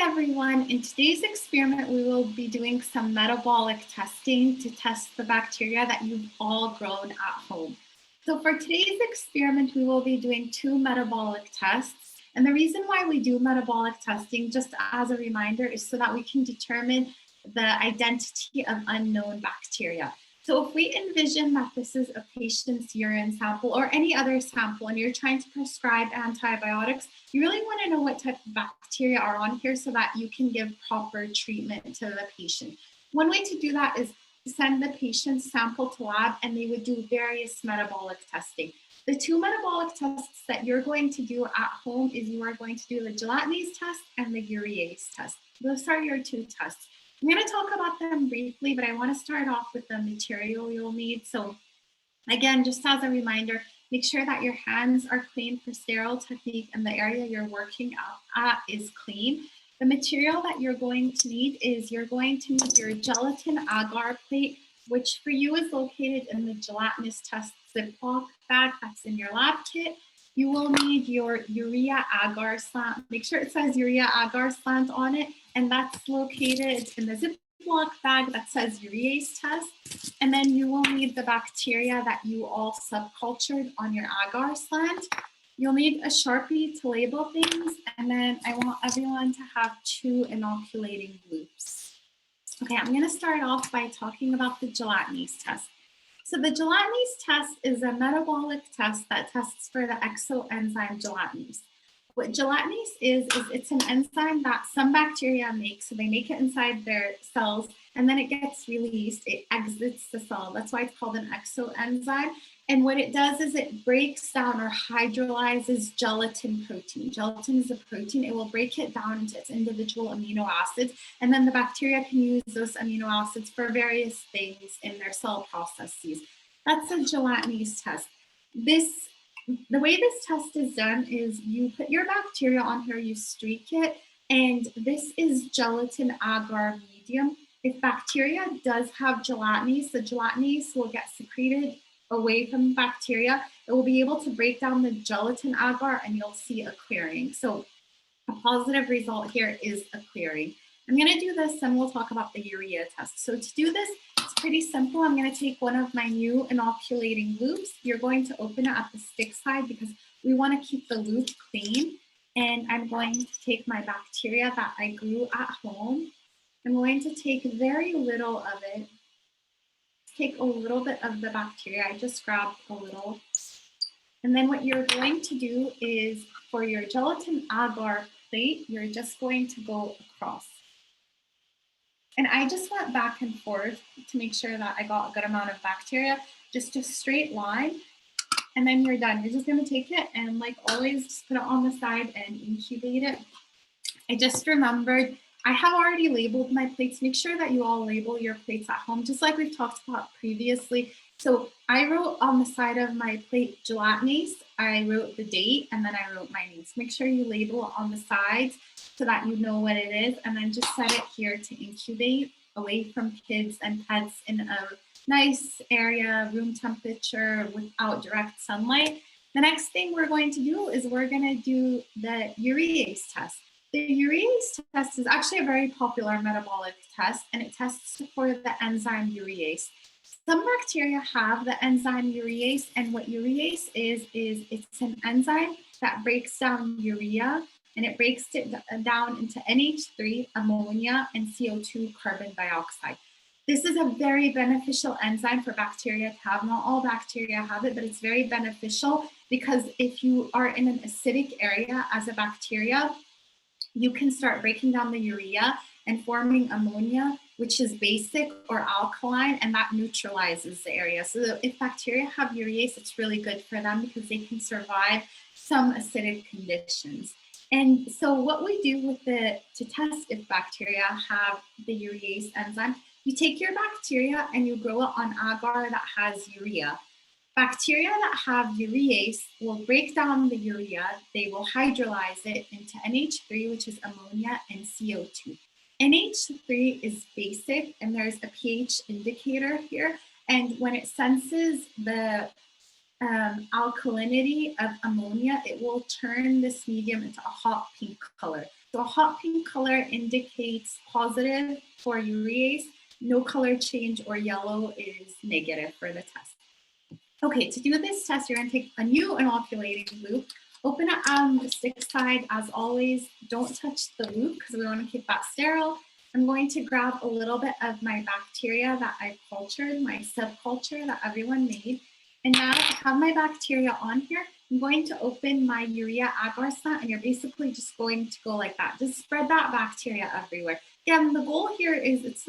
everyone. In today's experiment, we will be doing some metabolic testing to test the bacteria that you've all grown at home. So for today's experiment, we will be doing 2 metabolic tests. And the reason why we do metabolic testing, just as a reminder, is so that we can determine the identity of unknown bacteria. So if we envision that this is a patient's urine sample or any other sample and you're trying to prescribe antibiotics, you really want to know what type of bacteria are on here so that you can give proper treatment to the patient. One way to do that is to send the patient's sample to lab and they would do various metabolic testing. The 2 metabolic tests that you're going to do at home is you are going to do the gelatinase test and the urease test. Those are your 2 tests. I'm going to talk about them briefly, but I want to start off with the material you'll need. So again, just as a reminder, make sure that your hands are clean for sterile technique and the area you're working at is clean. The material that you're going to need is you're going to need your gelatin agar plate, which for you is located in the gelatinous test Ziploc bag that's in your lab kit. You will need your urea agar slant. Make sure it says urea agar slant on it, and that's located in the Ziploc bag that says urease test. And then you will need the bacteria that you all subcultured on your agar slant. You'll need a Sharpie to label things, and then I want everyone to have 2 inoculating loops. Okay, I'm going to start off by talking about the gelatinase test. So the gelatinase test is a metabolic test that tests for the exoenzyme gelatinase. What gelatinase is it's an enzyme that some bacteria make. So they make it inside their cells and then it gets released. It exits the cell. That's why it's called an exoenzyme. And what it does is it breaks down or hydrolyzes gelatin protein. Gelatin is a protein. It will break it down into its individual amino acids. And then the bacteria can use those amino acids for various things in their cell processes. That's a gelatinase test. The way this test is done is you put your bacteria on here, you streak it, and this is gelatin agar medium. If bacteria does have gelatinase, the gelatinase will get secreted away from bacteria. It will be able to break down the gelatin agar and you'll see a clearing. So a positive result here is a clearing. I'm going to do this and we'll talk about the urea test. So to do this, it's pretty simple. I'm going to take one of my new inoculating loops. You're going to open it at the stick side because we want to keep the loop clean. And I'm going to take my bacteria that I grew at home. I'm going to take very little of it. Take a little bit of the bacteria. I just grabbed a little. And then what you're going to do is for your gelatin agar plate, you're just going to go across. And I just went back and forth to make sure that I got a good amount of bacteria, just a straight line. And then you're done. You're just going to take it and like always just put it on the side and incubate it. I just remembered I have already labeled my plates. Make sure that you all label your plates at home, just like we've talked about previously. So I wrote on the side of my plate gelatinase, I wrote the date, and then I wrote my name. So make sure you label it on the sides so that you know what it is, and then just set it here to incubate away from kids and pets in a nice area, room temperature, without direct sunlight. The next thing we're going to do is we're going to do the urease test. The urease test is actually a very popular metabolic test, and it tests for the enzyme urease. Some bacteria have the enzyme urease, and what urease is it's an enzyme that breaks down urea, and it breaks it down into NH3, ammonia, and CO2, carbon dioxide. This is a very beneficial enzyme for bacteria to have. Not all bacteria have it, but it's very beneficial because if you are in an acidic area as a bacteria, you can start breaking down the urea and forming ammonia, which is basic or alkaline, and that neutralizes the area. So if bacteria have urease, it's really good for them because they can survive some acidic conditions. And so what we do to test if bacteria have the urease enzyme, you take your bacteria and you grow it on agar that has urea. Bacteria that have urease will break down the urea. They will hydrolyze it into NH3, which is ammonia, and CO2. NH3 is basic, and there's a pH indicator here. And when it senses the alkalinity of ammonia, it will turn this medium into a hot pink color. So a hot pink color indicates positive for urease. No color change or yellow is negative for the test. Okay, to do this test, you're going to take a new inoculating loop, open it on the stick side. As always, don't touch the loop because we want to keep that sterile. I'm going to grab a little bit of my bacteria that I cultured, my subculture that everyone made. And now I have my bacteria on here. I'm going to open my urea agar slant, and you're basically just going to go like that. Just spread that bacteria everywhere. Again, the goal here is this is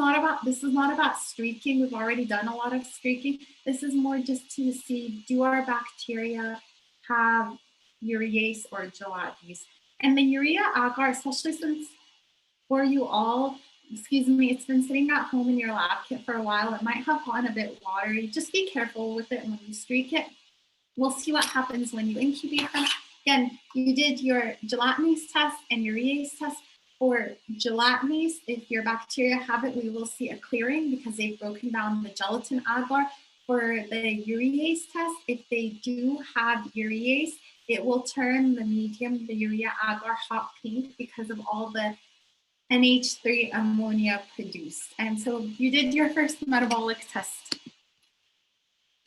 not about streaking. We've already done a lot of streaking. This is more just to see, do our bacteria have urease or gelatinase? And the urea agar, especially since for you all, it's been sitting at home in your lab kit for a while. It might have gone a bit watery. Just be careful with it when you streak it. We'll see what happens when you incubate them. Again, you did your gelatinase test and urease test. For gelatinase, if your bacteria have it, we will see a clearing because they've broken down the gelatin agar. For the urease test, if they do have urease, it will turn the medium, the urea agar, hot pink because of all the NH3 ammonia produced. And so you did your first metabolic test.